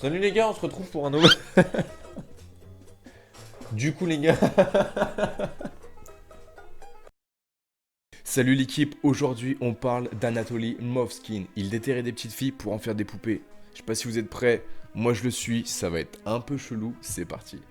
Salut les gars, on se retrouve pour un nouveau... Du coup les gars... Salut l'équipe, aujourd'hui on parle d'Anatoly Movskin. Il déterrait des petites filles pour en faire des poupées. Je sais pas si vous êtes prêts, moi je le suis, ça va être un peu chelou, c'est parti.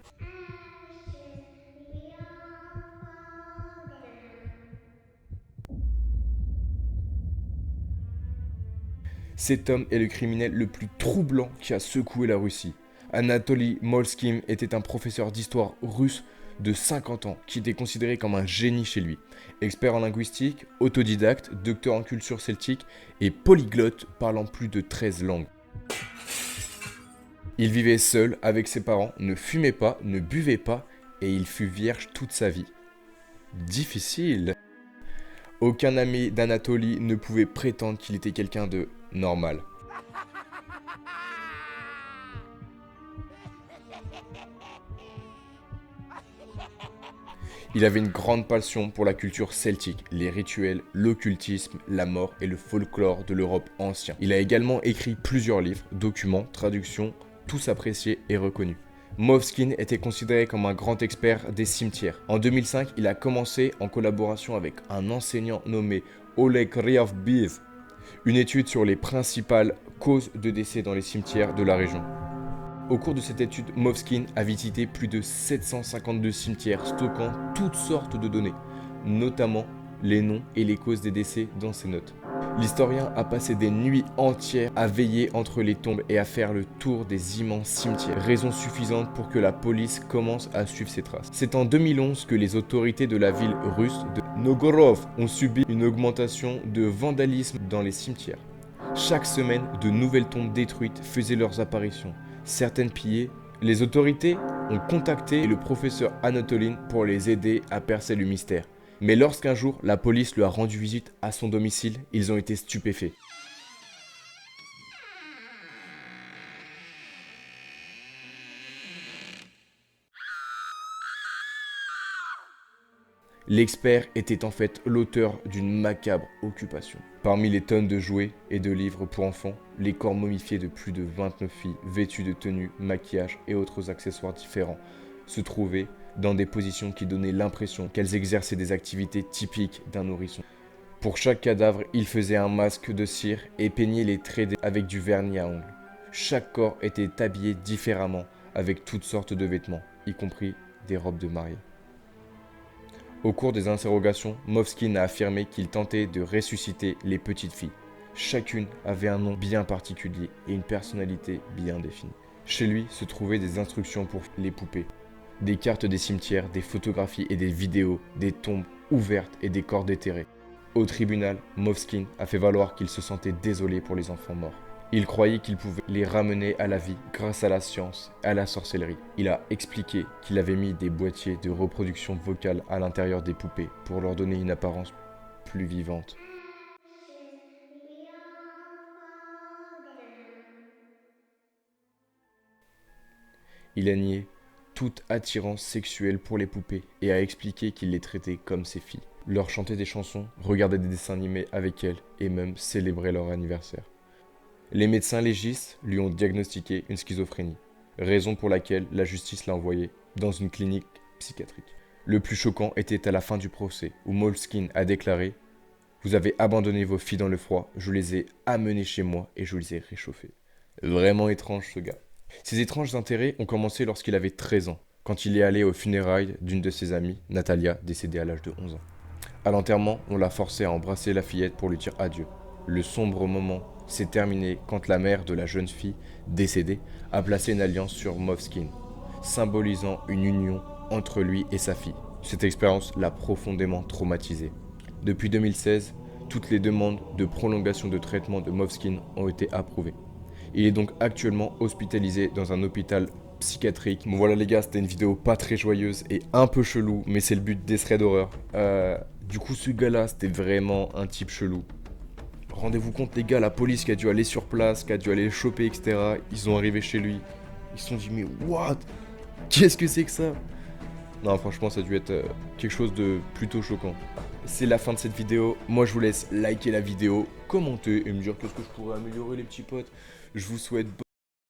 Cet homme est le criminel le plus troublant qui a secoué la Russie. Anatoly Molskin était un professeur d'histoire russe de 50 ans qui était considéré comme un génie chez lui. Expert en linguistique, autodidacte, docteur en culture celtique et polyglotte parlant plus de 13 langues. Il vivait seul avec ses parents, ne fumait pas, ne buvait pas et il fut vierge toute sa vie. Difficile. Aucun ami d'Anatoly ne pouvait prétendre qu'il était quelqu'un de normal. Il avait une grande passion pour la culture celtique, les rituels, l'occultisme, la mort et le folklore de l'Europe ancienne. Il a également écrit plusieurs livres, documents, traductions, tous appréciés et reconnus. Movskin était considéré comme un grand expert des cimetières. En 2005, il a commencé en collaboration avec un enseignant nommé Oleg Ryavbiv, une étude sur les principales causes de décès dans les cimetières de la région. Au cours de cette étude, Movskin a visité plus de 752 cimetières stockant toutes sortes de données, notamment les noms et les causes des décès dans ses notes. L'historien a passé des nuits entières à veiller entre les tombes et à faire le tour des immenses cimetières, raison suffisante pour que la police commence à suivre ses traces. C'est en 2011 que les autorités de la ville russe de Novgorod ont subi une augmentation de vandalisme dans les cimetières. Chaque semaine, de nouvelles tombes détruites faisaient leurs apparitions. Certaines pillées, les autorités ont contacté le professeur Anatolin pour les aider à percer le mystère. Mais lorsqu'un jour, la police lui a rendu visite à son domicile, ils ont été stupéfaits. L'expert était en fait l'auteur d'une macabre occupation. Parmi les tonnes de jouets et de livres pour enfants, les corps momifiés de plus de 29 filles, vêtues de tenues, maquillage et autres accessoires différents, se trouvaient dans des positions qui donnaient l'impression qu'elles exerçaient des activités typiques d'un nourrisson. Pour chaque cadavre, il faisait un masque de cire et peignait les traits avec du vernis à ongles. Chaque corps était habillé différemment avec toutes sortes de vêtements, y compris des robes de mariée. Au cours des interrogations, Movskin a affirmé qu'il tentait de ressusciter les petites filles. Chacune avait un nom bien particulier et une personnalité bien définie. Chez lui se trouvaient des instructions pour les poupées, des cartes des cimetières, des photographies et des vidéos, des tombes ouvertes et des corps déterrés. Au tribunal, Movskin a fait valoir qu'il se sentait désolé pour les enfants morts. Il croyait qu'il pouvait les ramener à la vie grâce à la science et à la sorcellerie. Il a expliqué qu'il avait mis des boîtiers de reproduction vocale à l'intérieur des poupées pour leur donner une apparence plus vivante. Il a nié toute attirance sexuelle pour les poupées et a expliqué qu'il les traitait comme ses filles. Leur chantait des chansons, regardait des dessins animés avec elles et même célébrait leur anniversaire. Les médecins légistes lui ont diagnostiqué une schizophrénie, raison pour laquelle la justice l'a envoyé dans une clinique psychiatrique. Le plus choquant était à la fin du procès, où Moleskine a déclaré « Vous avez abandonné vos filles dans le froid, je les ai amenées chez moi et je les ai réchauffées. » Vraiment étrange ce gars. Ses étranges intérêts ont commencé lorsqu'il avait 13 ans, quand il est allé aux funérailles d'une de ses amies, Natalia, décédée à l'âge de 11 ans. À l'enterrement, on l'a forcé à embrasser la fillette pour lui dire adieu. Le sombre moment s'est terminé quand la mère de la jeune fille, décédée, a placé une alliance sur Movskin, symbolisant une union entre lui et sa fille. Cette expérience l'a profondément traumatisé. Depuis 2016, toutes les demandes de prolongation de traitement de Movskin ont été approuvées. Il est donc actuellement hospitalisé dans un hôpital psychiatrique. Bon voilà les gars, c'était une vidéo pas très joyeuse et un peu chelou, mais c'est le but des threads d'horreur. Du coup ce gars-là, c'était vraiment un type chelou. Rendez-vous compte les gars, la police qui a dû aller sur place, qui a dû aller le choper, etc. Ils sont arrivés chez lui. Ils se sont dit mais what? Qu'est-ce que c'est que ça? Non franchement ça a dû être quelque chose de plutôt choquant. C'est la fin de cette vidéo. Moi je vous laisse liker la vidéo, commenter et me dire qu'est-ce que je pourrais améliorer les petits potes. Je vous souhaite